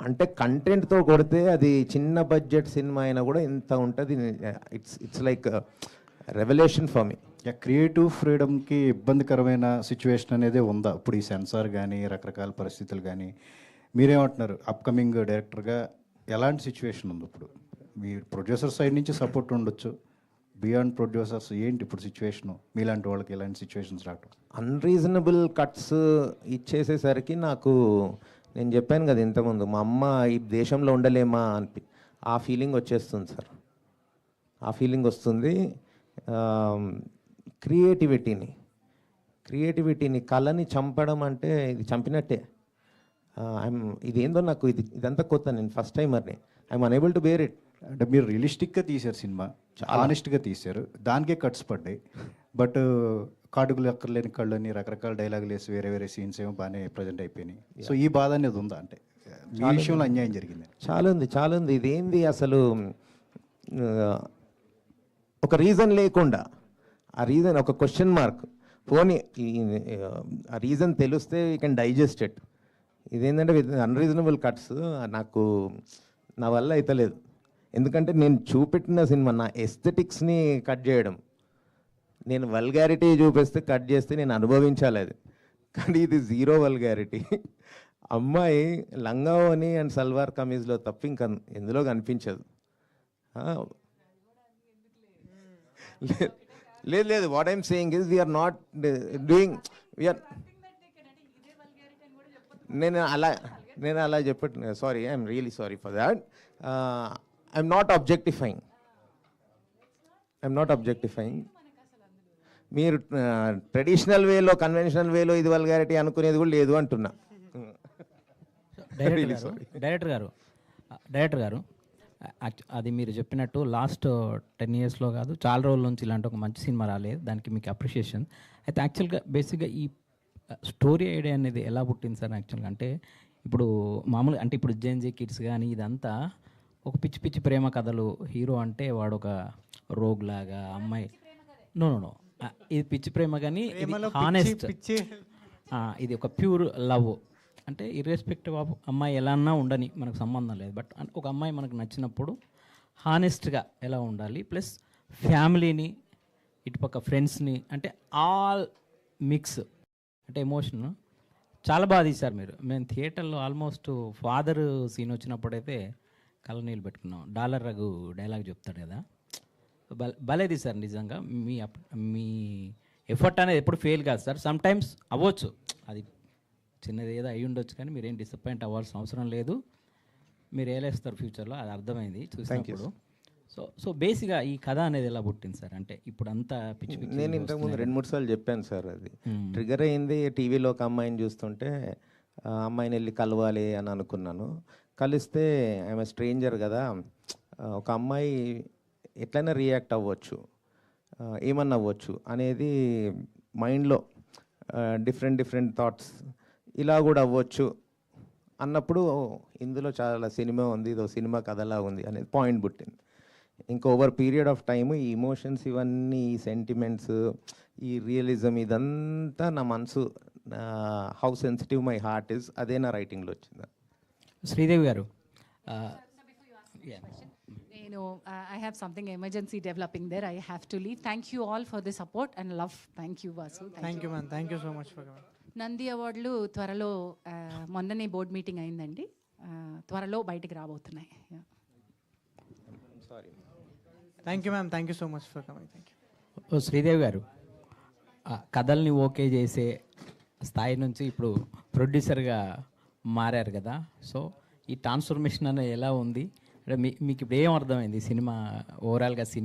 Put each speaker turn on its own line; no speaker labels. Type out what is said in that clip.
అంటే కంటెంట్తో కొడితే అది చిన్న బడ్జెట్ సినిమా అయినా కూడా ఇంత ఉంటుంది. It's like revolution for me.
Creative ఫ్రీడమ్కి ఇబ్బందికరమైన సిచ్యువేషన్ అనేది ఉందా ఇప్పుడు ఈ సెన్సార్ కానీ రకరకాల పరిస్థితులు కానీ? మీరేమంటున్నారు అప్కమింగ్ డైరెక్టర్గా? ఎలాంటి సిచ్యువేషన్ ఉంది ఇప్పుడు? మీ ప్రొడ్యూసర్ సైడ్ నుంచి సపోర్ట్ ఉండొచ్చు, బియాండ్ ప్రొడ్యూసర్స్ ఏంటి ఇప్పుడు సిచ్యువేషను? మీలాంటి వాళ్ళకి ఇలాంటి సిచ్యువేషన్స్ రావటం?
అన్రీజనబుల్ కట్స్ ఇచ్చేసేసరికి నాకు, నేను చెప్పాను కదా ఇంతకుముందు, మా అమ్మ ఈ దేశంలో ఉండలేమా అని ఆ ఫీలింగ్ వచ్చేస్తుంది సార్. ఆ ఫీలింగ్ వస్తుంది. క్రియేటివిటీని కళని చంపడం అంటే ఇది చంపినట్టే. ఇదేందో నాకు ఇదంతా కొత్త. నేను ఫస్ట్ టైమర్ని. I'm unable to bear it.
అంటే మీరు రియలిస్టిక్గా తీశారు సినిమా, ఆనెస్ట్గా తీశారు, దానికే కట్స్ పడ్డాయి. బట్ కాటుకులు ఎక్కర్లేని కళ్ళని రకరకాల డైలాగులు వేసి వేరే వేరే సీన్స్ ఏమో బాగానే ప్రజెంట్ అయిపోయినాయి. సో ఈ బాధ అనేది ఉందా? అంటే ఈ విషయంలో అన్యాయం జరిగింది?
చాలా ఉంది. ఇదేంది అసలు? ఒక రీజన్ లేకుండా, ఆ రీజన్ ఒక క్వశ్చన్ మార్క్. పోనీ ఆ రీజన్ తెలిస్తే యూ కెన్ డైజెస్ట్ ఇట్. ఇదేంటంటే విత్ అన్రీజనబుల్ కట్స్ నాకు నా వల్ల అవుతలేదు. ఎందుకంటే నేను చూపెట్టిన సినిమా నా ఎస్థెటిక్స్ని కట్ చేయడం, నేను వల్గారిటీ చూపిస్తే కట్ చేస్తే నేను అనుభవించాలి అది. కానీ ఇది జీరో వల్గారిటీ. అమ్మాయి లంగావోని అండ్ సల్వార్ కమీజ్లో తప్ప ఇంకా ఎందులో కనిపించదు. లేదు, what I'm saying is we're not doing, we're నేను అలా చెప్పట్లేదు. Sorry, I'm really sorry for that. I'm not objectifying. మీరు ట్రెడిషనల్ వేలో, కన్వెన్షనల్ వేలో ఇది వల్గారిటీ అనుకునేది కూడా లేదు అంటున్నా.
డైరెక్టర్ గారు అది మీరు చెప్పినట్టు లాస్ట్ 10 yearsలో కాదు, చాలా రోజుల నుంచి ఇలాంటి ఒక మంచి సినిమా రాలేదు. దానికి మీకు అప్రిషియేషన్. అయితే యాక్చువల్గా బేసిక్గా ఈ స్టోరీ ఐడియా అనేది ఎలా పుట్టింది సార్? యాక్చువల్గా అంటే ఇప్పుడు మామూలుగా అంటే ఇప్పుడు జెన్జీ కిడ్స్ కానీ ఇదంతా ఒక పిచ్చి పిచ్చి ప్రేమ కథలు. హీరో అంటే వాడు ఒక రోగ్ లాగా, అమ్మాయి నో ఇది పిచ్చి ప్రేమ కానీ హానెస్ట్, ఇది ఒక ప్యూర్ లవ్. అంటే ఇర్రెస్పెక్టివ్ ఆఫ్ అమ్మాయి ఎలా అన్నా ఉండని మనకు సంబంధం లేదు. బట్ ఒక అమ్మాయి మనకు నచ్చినప్పుడు హానెస్ట్గా ఎలా ఉండాలి, ప్లస్ ఫ్యామిలీని, ఇటుపక్క ఫ్రెండ్స్ని, అంటే ఆల్ మిక్స్, అంటే ఎమోషన్ చాలా బాగా తీశారు మీరు. మేము థియేటర్లో ఆల్మోస్ట్ ఫాదర్ సీన్ వచ్చినప్పుడైతే కళ్ళనీళ్ళు పెట్టుకున్నాం. డాలర్ రఘు డైలాగ్ చెప్తాడు కదా, భలే తీశారు నిజంగా. మీ ఎఫర్ట్ అనేది ఎప్పుడు ఫెయిల్ కాదు సార్. సమ్ టైమ్స్ అవ్వచ్చు, అది చిన్నది ఏదో అయ్యి ఉండొచ్చు, కానీ మీరేం డిసప్పాయింట్ అవ్వాల్సిన అవసరం లేదు. మీరు ఏలేస్తారు ఫ్యూచర్లో, అది అర్థమైంది చూసినప్పుడు. సో బేసిక్గా ఈ కథ అనేది ఎలా పుట్టింది సార్? అంటే ఇప్పుడు అంతా పిచ్చి పిచ్చి,
నేను ఇంతకుముందు 2-3 సార్లు చెప్పాను సార్. అది ట్రిగర్ అయింది టీవీలో ఒక అమ్మాయిని చూస్తుంటే, ఆ అమ్మాయిని వెళ్ళి కలవాలి అని అనుకున్నాను. కలిస్తే ఆమె స్ట్రేంజర్ కదా, ఒక అమ్మాయి ఎట్లయినా రియాక్ట్ అవ్వచ్చు, ఏమన్నా అవ్వచ్చు అనేది మైండ్లో డిఫరెంట్ థాట్స్, ఇలా కూడా అవ్వచ్చు అన్నప్పుడు ఇందులో చాలా సినిమా ఉంది, ఇదో సినిమా కథలా ఉంది అనేది పాయింట్ పుట్టింది. ఇంకా ఓవర్ పీరియడ్ ఆఫ్ టైము ఈ ఇమోషన్స్ ఇవన్నీ, ఈ సెంటిమెంట్స్, ఈ రియలిజం, ఇదంతా నా మనసు, how sensitive my heart is, అదే నా రైటింగ్లో వచ్చింది.
శ్రీదేవి గారు,
నేను I have something emergency developing there. I have to leave. Thank you all for the support and love. Thank you, Vasu.
Thank you, man. Thank you so much for coming.
Nandi అవార్డులు త్వరలో, మొన్ననే board meeting అయిందండి, త్వరలో బయటికి రాబోతున్నాయి.
Thank you, ma'am. Thank you so much for coming. Thank you.
Sridevi గారు, కథల్ని okay చేసే స్థాయి నుంచి ఇప్పుడు ప్రొడ్యూసర్గా మారారు కదా, సో ఈ ట్రాన్స్ఫర్మేషన్ అనేది ఎలా ఉంది? అంటే మీకు ఇప్పుడు ఏం అర్థమైంది సినిమా ఓవరాల్గా? సినిమా